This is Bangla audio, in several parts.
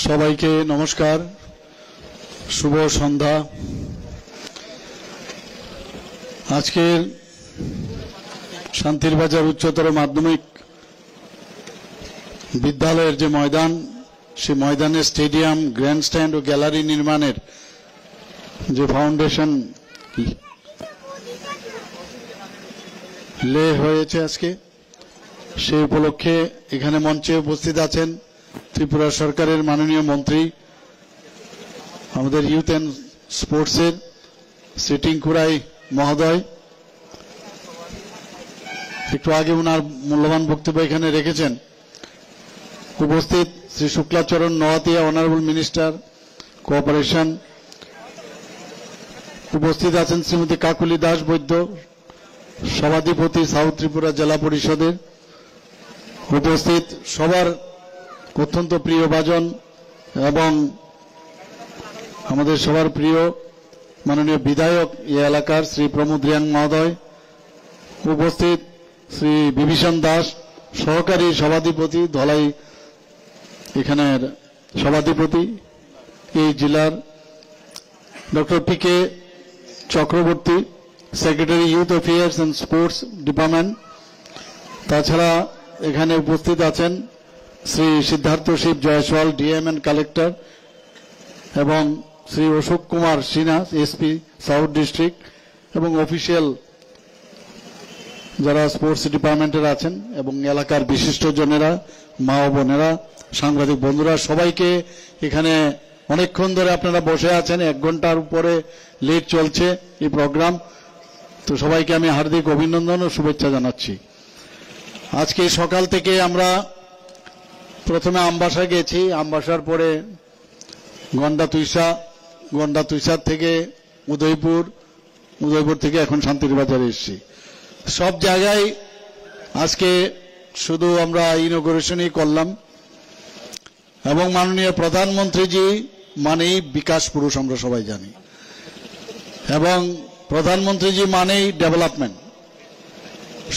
সবাইকে নমস্কার, শুভ সন্ধ্যা। আজকের শান্তির বাজার উচ্চতর মাধ্যমিক বিদ্যালয়ের যে ময়দান, সেই ময়দানে স্টেডিয়াম, গ্র্যান্ডস্ট্যান্ড ও গ্যালারি নির্মাণের যে ফাউন্ডেশন লে হয়েছে আজকে, সেই উপলক্ষে এখানে মঞ্চে উপস্থিত আছেন ত্রিপুরা সরকারের মাননীয় মন্ত্রী, আমাদের ইউথ অ্যান্ড স্পোর্টসের শ্রী টিঙ্কুরাই মহোদয়। একটু আগে ওনার মূল্যবান বক্তব্য এখানে রেখেছেন। উপস্থিত Shri Shuklacharan Noatia, honourable minister cooperation. উপস্থিত আছেন শ্রীমতী কাকুলি দাস বৈদ্য, সভাধিপতি সাউথ ত্রিপুরা জেলা পরিষদের। উপস্থিত সবার অত্যন্ত প্রিয় ভাজন এবং আমাদের সবার প্রিয় মাননীয় বিধায়ক এই এলাকার শ্রী প্রমোদ রিয়াং মহোদয়। উপস্থিত শ্রী বিভীষণ দাস, সহকারী সভাধিপতি ধলাই, এখানের সভাধিপতি এই জেলার। Doctor P K Chakraborty, secretary youth affairs and sports department. তাছাড়া এখানে উপস্থিত আছেন Shri Siddharth Shiv Jaiswal, DM and collector, এবং Shri Ashok Kumar Sinha, SP south district, এবং অফিসিয়াল যারা স্পোর্টস ডিপার্টমেন্টের আছেন, এবং এলাকার বিশিষ্টজনেরা, মা ও বোনেরা, সাংবাদিক বন্ধুরা, সবাইকে এখানে অনেকক্ষণ ধরে আপনারা বসে আছেন। 1 ঘন্টার উপরে লেট চলছে এই প্রোগ্রাম। তো সবাইকে আমি হার্দিক অভিনন্দন ও শুভেচ্ছা জানাচ্ছি। আজকে সকাল থেকে আমরা প্রথমে আমবাসা গেছি, আমবাসার পরে গন্ডা তুইসা থেকে উদয়পুর থেকে এখন শান্তির বাজারে এসেছি। সব জায়গায় আজকে শুধু আমরা ইনঅগ্রেশনই করলাম, এবং মাননীয় প্রধানমন্ত্রীজি মানেই বিকাশ পুরুষ, আমরা সবাই জানি, এবং প্রধানমন্ত্রীজি মানেই ডেভেলপমেন্ট।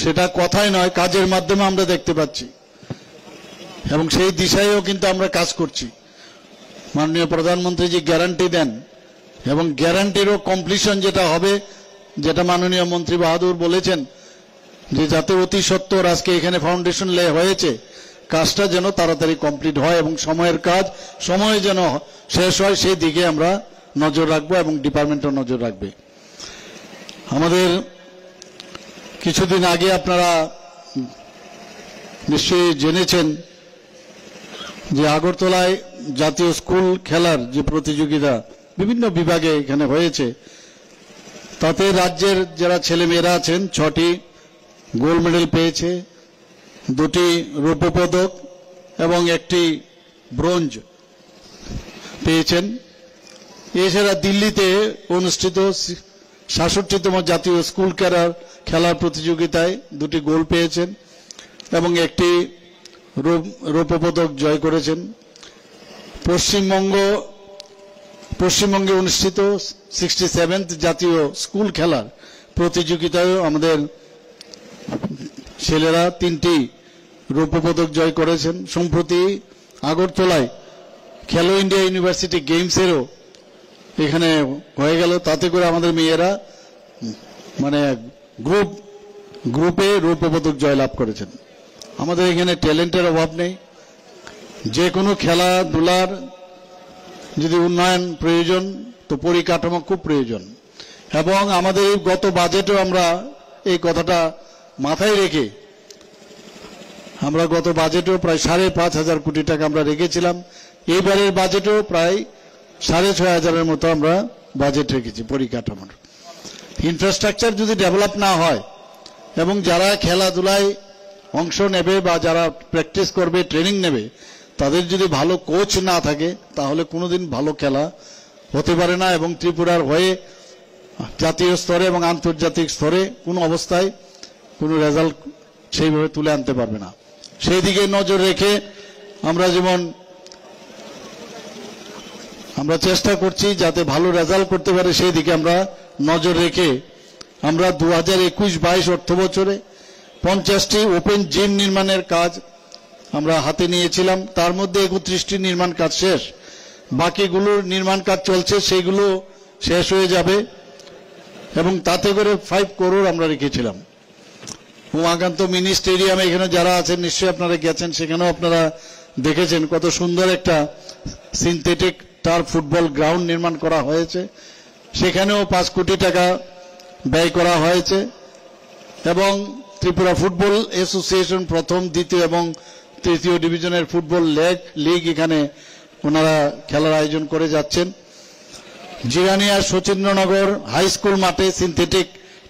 সেটা কথাই নয়, কাজের মাধ্যমে আমরা দেখতে পাচ্ছি, এবং সেই দিশায়ও কিন্তু আমরা কাজ করছি। মাননীয় প্রধানমন্ত্রীজি গ্যারান্টি দেন, এবং গ্যারান্টিরও কমপ্লিশন যেটা হবে, যেটা মাননীয় মন্ত্রী বাহাদুর বলেছেন যে যাতে অতি সত্বর আজকে এখানে ফাউন্ডেশন লে হয়েছে, কাজটা যেন তাড়াতাড়ি কমপ্লিট হয় এবং সময়ের কাজ সময়ে যেন শেষ হয়, সেই দিকে আমরা নজর রাখবো এবং ডিপার্টমেন্টও নজর রাখবে। আমাদের কিছুদিন আগে আপনারা নিশ্চয়ই জেনেছেন যে আগরতলায় জাতীয় স্কুল খেলার যে প্রতিযোগিতা বিভিন্ন বিভাগে এখানে হয়েছে, তাতে রাজ্যের যারা ছেলেমেয়েরা আছেন 6টি গোল্ড মেডেল পেয়েছে, 2টি রৌপ্য পদক এবং 1টি ব্রোঞ্জ পেয়েছেন। এছাড়া দিল্লিতে অনুষ্ঠিত 66তম জাতীয় স্কুল খেলার প্রতিযোগিতায় 2টি গোল্ড পেয়েছেন এবং 1টি রৌপ্য পদক জয় করেছেন। পশ্চিমবঙ্গে অনুষ্ঠিত 67th জাতীয় স্কুল খেলার প্রতিযোগিতায় আমাদের ছেলেরা 3টি রৌপ্য পদক জয় করেছেন। সম্প্রতি আগরতলায় খেলো ইন্ডিয়া ইউনিভার্সিটি গেমসেরও এখানে হয়ে গেল, তাতে করে আমাদের মেয়েরা মানে গ্রুপে রৌপ্য পদক জয়লাভ করেছেন। আমাদের এখানে ট্যালেন্টের অভাব নেই, যে কোনো খেলাধুলার যদি উন্নয়ন প্রয়োজন, তো পরিকাঠামো খুব প্রয়োজন। এবং আমাদের গত বাজেটও আমরা এই কথাটা মাথায় রেখে আমরা গত বাজেটেও প্রায় 5,500 কোটি টাকা আমরা রেখেছিলাম। এইবারের বাজেটেও প্রায় 6,500 মতো আমরা বাজেট রেখেছি পরিকাঠামোর। ইনফ্রাস্ট্রাকচার যদি ডেভেলপ না হয় এবং যারা খেলাধুলায় অংশ নেবে বা যারা প্র্যাকটিস করবে, ট্রেনিং নেবে, তাদের যদি ভালো কোচ না থাকে তাহলে কোনোদিন ভালো খেলা হতে পারে না, এবং ত্রিপুরার হয়ে জাতীয় স্তরে এবং আন্তর্জাতিক স্তরে কোনো অবস্থায় কোনো রেজাল্ট সেইভাবে তুলে আনতে পারবে না। সেই দিকে নজর রেখে আমরা চেষ্টা করছি যাতে ভালো রেজাল্ট করতে পারে, সেই দিকে আমরা নজর রেখে আমরা 2021-22 অর্থ বছরে 50টি ওপেন জিম নির্মাণের কাজ আমরা হাতে নিয়েছিলাম, তার মধ্যে 31টি নির্মাণ কাজ শেষ, বাকিগুলোর নির্মাণ কাজ চলছে, সেগুলো শেষ হয়ে যাবে এবং তাতে করে 5 করোড় আমরা রেখেছিলাম। উমাকান্ত মিনি স্টেডিয়ামে এখানে যারা আছেন নিশ্চয়ই আপনারা গেছেন, সেখানেও আপনারা দেখেছেন কত সুন্দর একটা সিনথেটিক টার্ফ ফুটবল গ্রাউন্ড নির্মাণ করা হয়েছে, সেখানেও 5 কোটি টাকা ব্যয় করা হয়েছে। এবং ত্রিপুরা ফুটবল অ্যাসোসিয়েশন প্রথম, দ্বিতীয় এবং তৃতীয় ডিভিশনের ফুটবল লিগ এখানে ওনারা খেলার আয়োজন করে যাচ্ছেন। জিরানিয়া সচিন্দ্রনগর হাই স্কুল মাঠে সিনথেটিক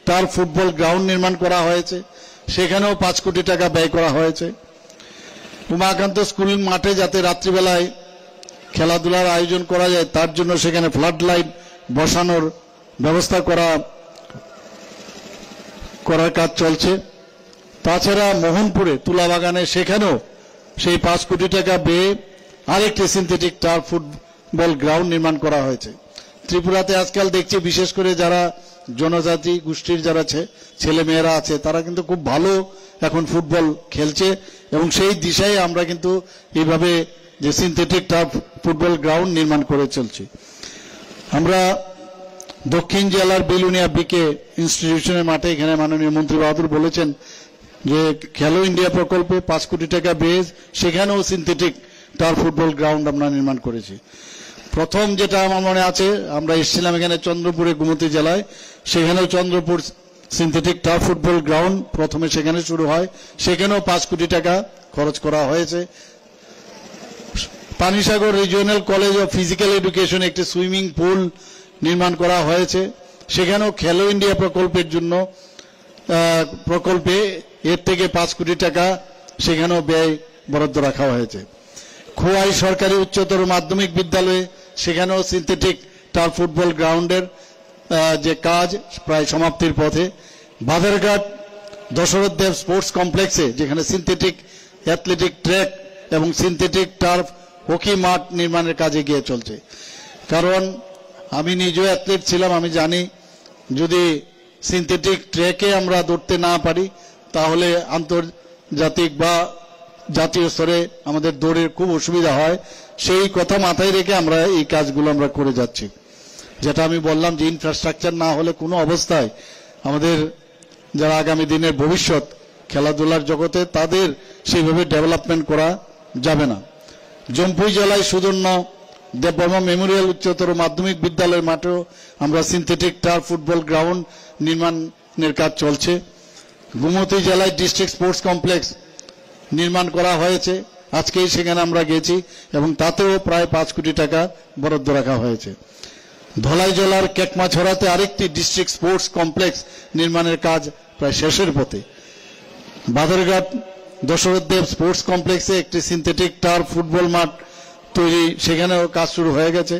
টার্ফ ফুটবল গ্রাউন্ড নির্মাণ করা হয়েছে, সেখানেও 5 কোটি টাকা ব্যয় করা হয়েছে। উমাকান্ত স্কুল মাঠে যাতে রাত্রিবেলায় খেলাধুলার আয়োজন করা যায় তার জন্য সেখানে ফ্লাড লাইট বসানোর ব্যবস্থা করার কাজ চলছে। তাছাড়া মোহনপুরে তুলাবাগানে সেখানেও সেই 5 কোটি টাকা ব্যয়ে আরেকটি সিনথেটিক টার্ফ ফুটবল গ্রাউন্ড নির্মাণ করা হয়েছে। ত্রিপুরাতে আজকাল দেখছি বিশেষ করে যারা জনজাতি গোষ্ঠীর যারা ছেলে মেয়েরা আছে তারা কিন্তু খুব ভালো এখন ফুটবল খেলছে এবং সেই দিশায় আমরা কিন্তু এইভাবে যে সিনথেটিক টার্ফ ফুটবল গ্রাউন্ড নির্মাণ করে চলছি। আমরা দক্ষিণ জেলার বেলুনিয়া বিকে ইনস্টিটিউশনের মাঠে এখানে মাননীয় মন্ত্রী বাহাদুর বলেছেন যে খেলো ইন্ডিয়া প্রকল্পে 5 কোটি টাকা ব্যয়ে সেখানেও সিনথেটিক টার্ফ ফুটবল গ্রাউন্ড আমরা নির্মাণ করেছি। প্রথম যেটা আমার মনে আছে, আমরা এসেছিলাম এখানে চন্দ্রপুরে গুমতি জেলায়, সেখানেও Chandrapur synthetic turf football ground প্রথমে সেখানে শুরু হয়, সেখানেও 5 কোটি টাকা খরচ করা হয়েছে। Panisagar regional college of physical education একটি সুইমিং পুল নির্মাণ করা হয়েছে, সেখানেও খেলো ইন্ডিয়া প্রকল্পে এর থেকে 5 কোটি টাকা সেখানেও ব্যয় বরাদ্দ রাখা হয়েছে। খোয়াই সরকারি উচ্চতর মাধ্যমিক বিদ্যালয়ে সেখানেও সিনথেটিক টার্ফ ফুটবল গ্রাউন্ডের যে কাজ প্রায় সমাপ্তির পথে। বাধারঘাট দশরথ দেব স্পোর্টস কমপ্লেক্সে যেখানে সিনথেটিক অ্যাথলেটিক ট্র্যাক এবং সিনথেটিক টার্ফ হকি মাঠ নির্মাণের কাজ এগিয়ে চলছে। কারণ আমি নিজেও অ্যাথলেট ছিলাম, আমি জানি যদি সিনথেটিক ট্র্যাকে আমরা দৌড়তে না পারি তাহলে আন্তর্জাতিক বা জাতীয় স্তরে আমাদের দৌড়ের খুব অসুবিধা হয়। সেই কথা মাথায় রেখে আমরা এই কাজগুলো আমরা করে যাচ্ছি। যেটা আমি বললাম যে ইনফ্রাস্ট্রাকচার না হলে কোনো অবস্থায় আমাদের যারা আগামী দিনের ভবিষ্যৎ খেলাধুলার জগতে তাদের সেইভাবে ডেভেলপমেন্ট করা যাবে না। জম্পুই জেলায় সুদর্ণ দেববর্মা মেমোরিয়াল উচ্চতর মাধ্যমিক বিদ্যালয়ের মাঠেও আমরা সিনথেটিক টার্ফ ফুটবল গ্রাউন্ড নির্মাণের কাজ চলছে। গুমতি জেলায় ডিস্ট্রিক্ট স্পোর্টস কমপ্লেক্স নির্মাণ করা হয়েছে, আজকেই সেখানে আমরা গেছি এবং তাতেও প্রায় 5 কোটি টাকা বরাদ্দ রাখা হয়েছে। ধলাই জেলার কেকমাছড়াতে আরেকটি ডিস্ট্রিক্ট স্পোর্টস কমপ্লেক্স নির্মাণের কাজ প্রায় শেষের পথে। বাধারঘাট দশরথ দেব স্পোর্টস কমপ্লেক্সে একটি সিনথেটিক টার্ফ ফুটবল মাঠ তৈরি, সেখানেও কাজ শুরু হয়ে গেছে।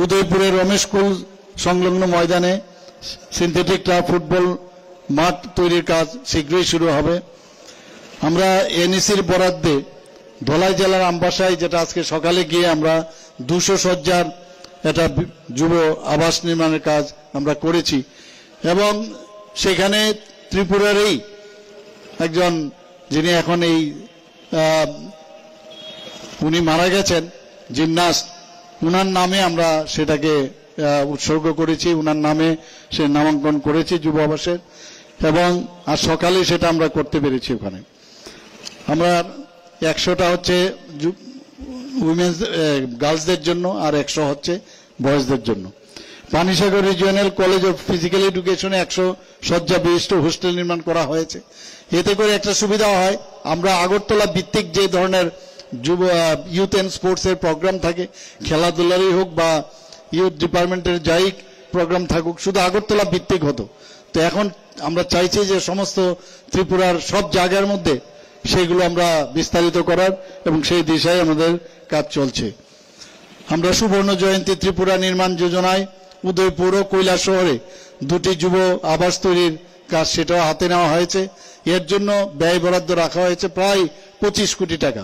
উদয়পুরের রমেশ স্কুল সংলগ্ন ময়দানে সিনথেটিক টার্ফ ফুটবল মাঠ তৈরির কাজ শীঘ্রই শুরু হবে। আমরা এনইসির বরাদ্দে ধলাই জেলার আমবাসায়, যেটা আজকে সকালে গিয়ে আমরা 200 শয্যার একটা যুব আবাস নির্মাণের কাজ আমরা করেছি এবং সেখানে ত্রিপুরারই একজন যিনি এখন উনি মারা গেছেন জিমনাস্ট, উনার নামে আমরা সেটাকে উৎসর্গ করেছি, উনার নামে সে নামাঙ্কন করেছি যুব আবাসের এবং আজ সকালে সেটা আমরা করতে পেরেছি। ওখানে আমরা 100টা হচ্ছে উইমেন্স গার্লসদের জন্য আর 100 হচ্ছে বয়েজদের জন্য। Panisagar regional college of physical এডুকেশনে 100 শয্যা বিশিষ্ট হোস্টেল নির্মাণ করা হয়েছে। এতে করে একটা সুবিধা হয়, আমরা আগরতলা ভিত্তিক যে ধরনের ইউথ অ্যান্ড স্পোর্টসের প্রোগ্রাম থাকে, খেলাধুলারই হোক বা ইউথ ডিপার্টমেন্টের যাই প্রোগ্রাম থাকুক, শুধু আগরতলা ভিত্তিক হতো। তো এখন আমরা চাইছি যে সমস্ত ত্রিপুরার সব জায়গার মধ্যে সেগুলো আমরা বিস্তারিত করার এবং সেই দিশায় আমাদের কাজ চলছে। আমরা সুবর্ণ জয়ন্তী ত্রিপুরা নির্মাণ যোজনায় উদয়পুর ও কৈলাস শহরে 2টি যুব আবাস তৈরির কাজ সেটাও হাতে নেওয়া হয়েছে। এর জন্য ব্যয় বরাদ্দ রাখা হয়েছে প্রায় 25 কোটি টাকা।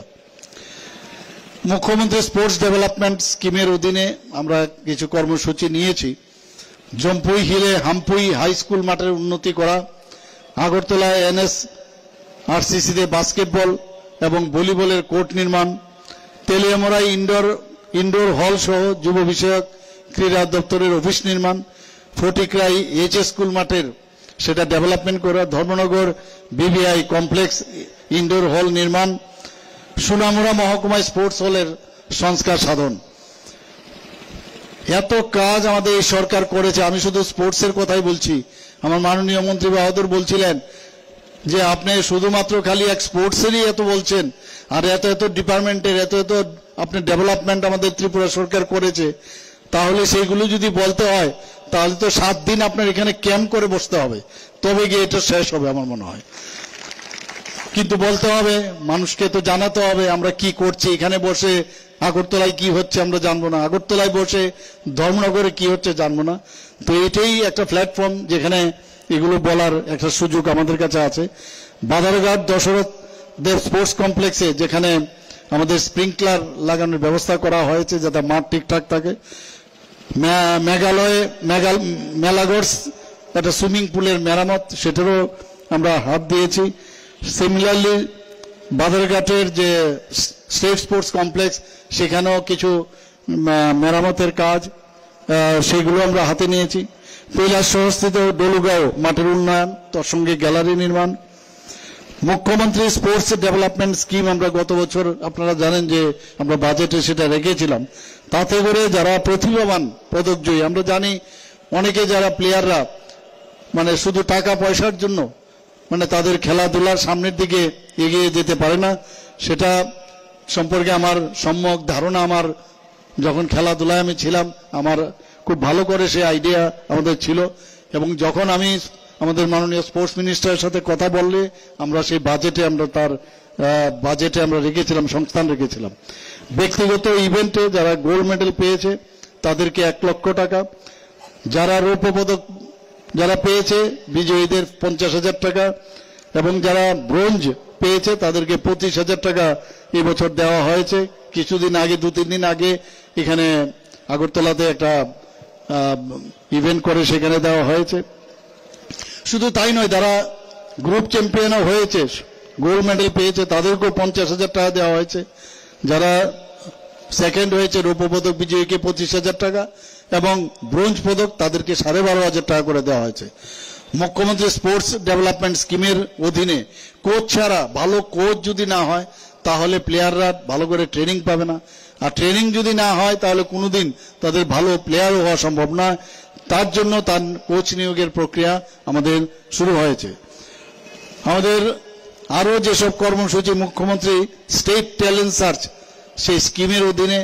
মুখ্যমন্ত্রী স্পোর্টস ডেভেলপমেন্ট স্কিমের অধীনে আমরা কিছু কর্মসূচি নিয়েছি। জম্পুই হিলে হাম্পুই হাই স্কুল মাঠের উন্নতি করা, আগরতলা NSRCC-তে বাস্কেটবল এবং ভলিবলের কোর্ট নির্মাণ, তেলিয়ামুড়ায় ইনডোর হল সহ যুব বিষয়ক ক্রীড়া দপ্তরের অফিস নির্মাণ, ফটিকরাই এইচ স্কুল মাঠের সেটা ডেভেলপমেন্ট করা, ধর্মনগর বিবিআই কমপ্লেক্স ইনডোর হল নির্মাণ, সোনামুড়া মহকুমায় স্পোর্টস হলের সংস্কার সাধন। এত কাজ আমাদের এই সরকার করেছে। আমি শুধু স্পোর্টসের কথাই বলছি। আমার মাননীয় মন্ত্রী বাহাদুর বলছিলেন যে আপনি শুধুমাত্র খালি এক স্পোর্টসেরই এত বলছেন, আর এত এত ডিপার্টমেন্টের এত এত আপনি ডেভেলপমেন্ট আমাদের ত্রিপুরা সরকার করেছে, তাহলে সেইগুলো যদি বলতে হয় তাহলে তো 7 দিন আপনার এখানে ক্যাম্প করে বসতে হবে, তবে গিয়ে এটা শেষ হবে আমার মনে হয়। কিন্তু বলতে হবে, মানুষকে তো জানাতে হবে আমরা কি করছি। এখানে বসে আগরতলায় কি হচ্ছে আমরা জানবো না, আগরতলায় বসে ধর্মনগরে কি হচ্ছে জানবো না। তো এটাই একটা প্ল্যাটফর্ম যেখানে এগুলো বলার একটা সুযোগ আমাদের কাছে আছে। বাধারঘাট দশরথ দেব স্পোর্টস কমপ্লেক্সে যেখানে আমাদের স্প্রিংকলার লাগানোর ব্যবস্থা করা হয়েছে যাতে মাঠ ঠিকঠাক থাকে। মেলাগড়স একটা সুইমিং পুলের মেরামত, সেটারও আমরা হাত দিয়েছি। সিমিলারলি বাধারঘাটের যে স্টেট স্পোর্টস কমপ্লেক্স সেখানেও কিছু মেরামতের কাজ, সেগুলো আমরা হাতে নিয়েছি। কৈলাস শহরস্থিত ডলুগাঁও মাঠের উন্নয়ন, তার সঙ্গে গ্যালারি নির্মাণ। মুখ্যমন্ত্রী স্পোর্টস ডেভেলপমেন্ট স্কিম আমরা গত বছর আপনারা জানেন যে আমরা বাজেটে সেটা রেখেছিলাম। তাতে করে যারা প্রতিভাবান পদকজয়ী, আমরা জানি অনেকে যারা প্লেয়াররা মানে শুধু টাকা পয়সার জন্য মানে তাদের খেলাধুলার সামনের দিকে এগিয়ে যেতে পারে না, সেটা সম্পর্কে আমার সম্যক ধারণা। আমার যখন খেলাধুলায় আমি ছিলাম আমার খুব ভালো করে সে আইডিয়া আমাদের ছিল, এবং যখন আমি আমাদের মাননীয় স্পোর্টস মিনিস্টারের সাথে কথা বললে আমরা সেই বাজেটে আমরা রেখেছিলাম, সংস্থান রেখেছিলাম। ব্যক্তিগত ইভেন্টে যারা গোল্ড মেডেল পেয়েছে তাদেরকে 1 লক্ষ টাকা, যারা রৌপ্য পদক যারা পেয়েছে বিজয়ীদের 50,000 টাকা, এবং যারা ব্রোঞ্জ পেয়েছে তাদেরকে 25,000 টাকা এবছর দেওয়া হয়েছে। কিছুদিন আগে 2-3 দিন আগে এখানে আগরতলাতে একটা ইভেন্ট করে সেখানে দেওয়া হয়েছে। শুধু তাই নয়, যারা গ্রুপ চ্যাম্পিয়নও হয়েছে, গোল্ড মেডেল পেয়েছে, তাদেরকেও 50,000 টাকা দেওয়া হয়েছে। যারা সেকেন্ড হয়েছে রৌপ্য পদক বিজয়ীকে 25,000 টাকা, এবং ব্রোঞ্জ পদক তাদেরকে 12,500 টাকা করে দেওয়া হয়েছে। মুখ্যমন্ত্রী স্পোর্টস ডেভেলপমেন্ট স্কিমের অধীনে কোচ ছাড়া, ভালো কোচ যদি না হয় তাহলে প্লেয়াররা ভালো করে ট্রেনিং পাবে না, আর ট্রেনিং যদি না হয় তাহলে কোনোদিন তাদের ভালো প্লেয়ারও হওয়া সম্ভব নয়। তার জন্য তার কোচ নিয়োগের প্রক্রিয়া আমাদের শুরু হয়েছে। আমাদের আরো যেসব কর্মসূচি, মুখ্যমন্ত্রী স্টেট ট্যালেন্ট সার্চ সেই স্কিমের অধীনে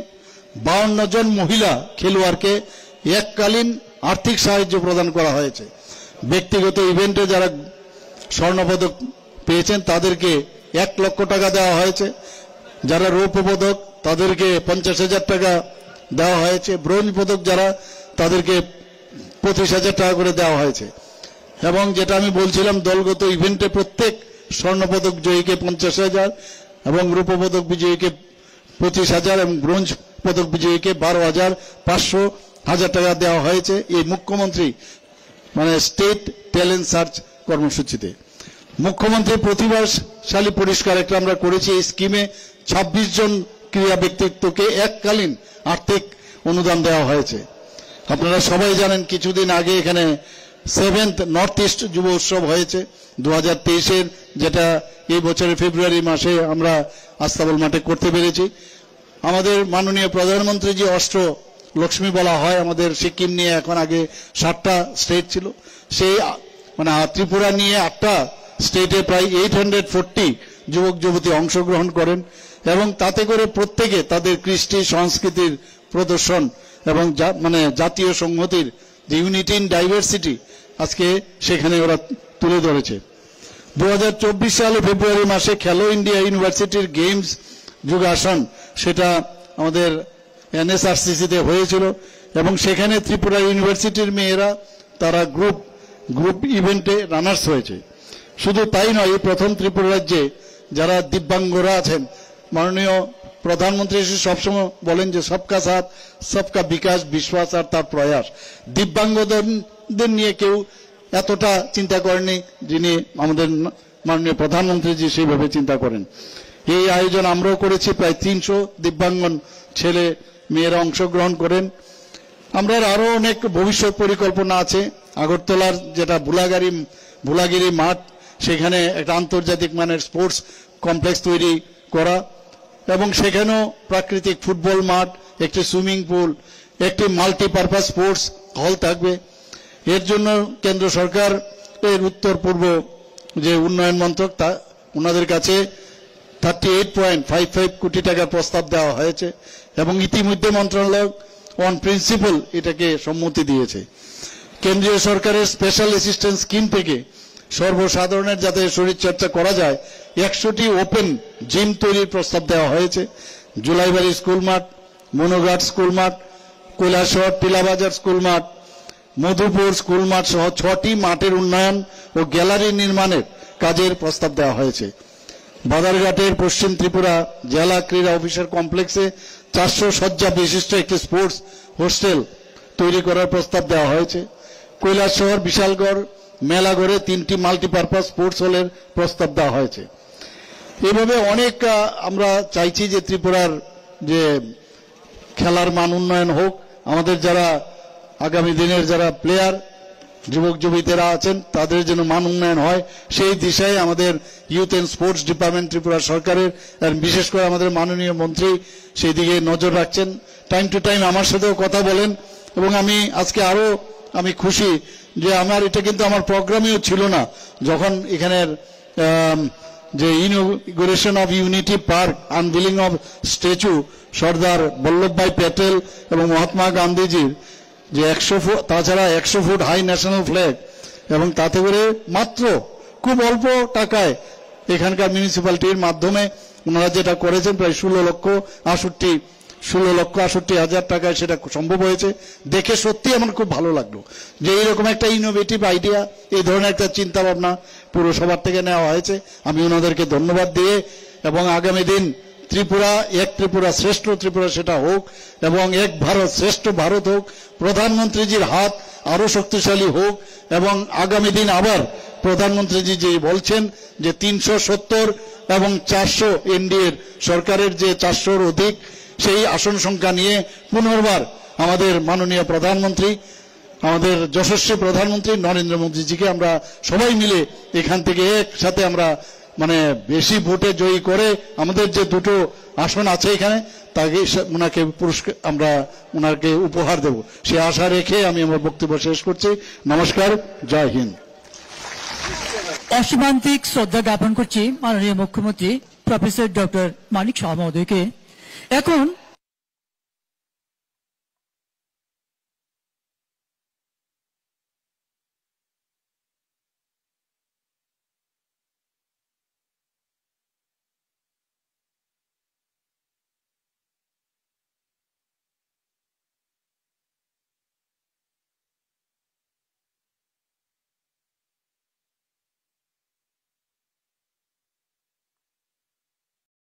52 জন মহিলা খেলোয়াড়কে এককালীন আর্থিক সাহায্য প্রদান করা হয়েছে। ব্যক্তিগত ইভেন্টে যারা স্বর্ণপদক পেয়েছেন তাদেরকে 1 লক্ষ টাকা দেওয়া হয়েছে। যারা রৌপ্য পদক তাদেরকে 50,000 টাকা দেওয়া হয়েছে। ব্রোঞ্জ পদক যারা তাদেরকে 25,000 টাকা করে দেওয়া হয়েছে। এবং যেটা আমি বলছিলাম, দলগত ইভেন্টে প্রত্যেক স্বর্ণপদক জয়ীকে 50,000 এবং রৌপ্য পদক বিজয়ীকে 25,000 এবং ব্রোঞ্জ পদক বিজয়ীকে 12,500 টাকা দেওয়া হয়েছে এই মুখ্যমন্ত্রী মানে স্টেট ট্যালেন্ট সার্চ কর্মসূচিতে। মুখ্যমন্ত্রী প্রতিভাশালী পুরস্কার একটা আমরা করেছি। এই স্কিমে 26 জন ক্রীড়া ব্যক্তিত্বকে এককালীন আর্থিক অনুদান দেওয়া হয়েছে। আপনারা সবাই জানেন কিছুদিন আগে এখানে 7th নর্থ ইস্ট যুব উৎসব হয়েছে 2023-এর, যেটা এই বছরের ফেব্রুয়ারি মাসে আমরা আস্তাবল মাঠে করতে পেরেছি। আমাদের মাননীয় প্রধানমন্ত্রী যে লক্ষ্মী বলা হয়, আমাদের সিকিম নিয়ে এখন আগে 7টা স্টেট ছিল, সেই মানে ত্রিপুরা নিয়ে 8টা স্টেটে প্রায় 840 যুবক যুবতী অংশগ্রহণ করেন, এবং তাতে করে প্রত্যেকে তাদের কৃষ্টি সংস্কৃতির প্রদর্শন এবং মানে জাতীয় সংহতির যে ইউনিটি ইন ডাইভার্সিটি আজকে সেখানে ওরা তুলে ধরেছে। 2024 সালে ফেব্রুয়ারি মাসে খেলো ইন্ডিয়া ইউনিভার্সিটির গেমস যুগাসন সেটা আমাদের NSRCC-তে হয়েছিল, এবং সেখানে ত্রিপুরা ইউনিভার্সিটির মেয়েরা তারা গ্রুপ ইভেন্টে রানার্স হয়েছে। শুধু তাই নয়, এই প্রথম ত্রিপুরা রাজ্যে যারা দিব্যাঙ্গরা আছেন, মাননীয় প্রধানমন্ত্রী সবসময় বলেন যে সবকা সাথ সবকা বিকাশ, বিশ্বাস আর তার প্রয়াস। দিব্যাঙ্গদের নিয়ে কেউ এতটা চিন্তা করেনি যিনি আমাদের মাননীয় প্রধানমন্ত্রীজি সেইভাবে চিন্তা করেন। এই আয়োজন আমরাও করেছি, প্রায় 300 দিব্যাঙ্গন ছেলে মেয়েরা অংশগ্রহণ করেন। আমরা আরো অনেক ভবিষ্যৎ পরিকল্পনা আছে। আগরতলার যেটা ভুলাগিরি মাঠ, সেখানে একটা আন্তর্জাতিক মানের স্পোর্টস কমপ্লেক্স তৈরি করা, এবং সেখানেও প্রাকৃতিক ফুটবল মাঠ, একটি সুইমিং পুল, একটি মাল্টিপারপাস স্পোর্টস হল থাকবে। এর জন্য কেন্দ্র সরকার এর উত্তর পূর্ব যে উন্নয়ন মন্ত্রক ওনাদের কাছে 38.55 কোটি টাকার প্রস্তাব দেওয়া হয়েছে, এবং ইতিমধ্যে মন্ত্রণালয় অন প্রিন্সিপাল এটাকে সম্মতি দিয়েছে। কেন্দ্রীয় সরকারের স্পেশাল অ্যাসিস্ট্যান্স স্কিম থেকে সর্বসাধারণের যাতে শরীরচর্চা করা যায় 100টি ওপেন জিম তৈরির প্রস্তাব দেওয়া হয়েছে। জুলাইবাড়ি স্কুল মাঠ, মনোঘাট স্কুল মাঠ, কৈলাসহর টিলাবাজার স্কুল মাঠ, মধুপুর স্কুল মাঠ সহ 6টি মাঠের উন্নয়ন ও গ্যালারি নির্মাণের কাজের প্রস্তাব দেওয়া হয়েছে। বাদারঘাটের পশ্চিম ত্রিপুরা জেলা ক্রীড়া অফিসার কমপ্লেক্সে 400 শয্যা বিশিষ্ট একটি স্পোর্টস হোস্টেল তৈরি করার প্রস্তাব দেওয়া হয়েছে। কৈলাসহর বিশালগড় মেলাগড়ে 3টি মাল্টিপারপাস স্পোর্টস হলের প্রস্তাব দেওয়া হয়েছে। এভাবে অনেক আমরা চাইছি যে ত্রিপুরার যে খেলার মান উন্নয়ন হোক, আমাদের যারা আগামী দিনের যারা প্লেয়ার যুবক যুবতীরা আছেন তাদের যেন মান উন্নয়ন হয়, সেই দিশায় আমাদের youth and sports department Tripura সরকারের, বিশেষ করে আমাদের মাননীয় মন্ত্রী সেই দিকে নজর রাখছেন। টাইম টু টাইম আমার সাথেও কথা বলেন, এবং আমি আজকে আরো খুশি যে এটা কিন্তু আমার প্রোগ্রামেও ছিল না, যখন এখানের যে inauguration of unity park, unveiling of statue Sardar Vallabhbhai Patel এবং মহাত্মা গান্ধীজির যে 100 ফুট, তাছাড়া 100 ফুট হাই ন্যাশনাল ফ্ল্যাগ, এবং তাতে করে মাত্র খুব অল্প টাকায় এখানকার মিউনিসিপ্যালিটির মাধ্যমে ওনারা যেটা করেছেন প্রায় 16,68,000 টাকায় সেটা সম্ভব হয়েছে। দেখে সত্যি আমার খুব ভালো লাগলো যে এইরকম একটা ইনোভেটিভ আইডিয়া, এই ধরনের একটা চিন্তা ভাবনা পুরসভার থেকে নেওয়া হয়েছে। আমি ওনাদেরকে ধন্যবাদ দিয়ে, এবং আগামী দিন ত্রিপুরা এক ত্রিপুরা শ্রেষ্ঠ ত্রিপুরা সেটা হোক, এবং এক ভারত শ্রেষ্ঠ ভারত হোক, প্রধানমন্ত্রীজির হাত আরো শক্তিশালী হোক, এবং আগামী দিন আবার প্রধানমন্ত্রীজি যে বলছেন যে 370 এবং 400 এনডিএর সরকারের যে 400-র অধিক সেই আসন সংখ্যা নিয়ে পুনর্বার আমাদের মাননীয় প্রধানমন্ত্রী, আমাদের যশস্বী প্রধানমন্ত্রী নরেন্দ্র মোদীজিকে আমরা সবাই মিলে এখান থেকে একসাথে আমরা বেশি ভোটে জয়ী করে আমাদের যে 2টো আসন আছে এখানে তাকে ওনাকে পুরস্কার আমরা ওনাকে উপহার দেব, সে আশা রেখে আমি আমার বক্তব্য শেষ করছি। নমস্কার, জয় হিন্দ। অসীমান্তিক শ্রদ্ধা জ্ঞাপন করছি মাননীয় মুখ্যমন্ত্রী প্রফেসর ডক্টর মানিক সাহা মহোদয়কে। এখন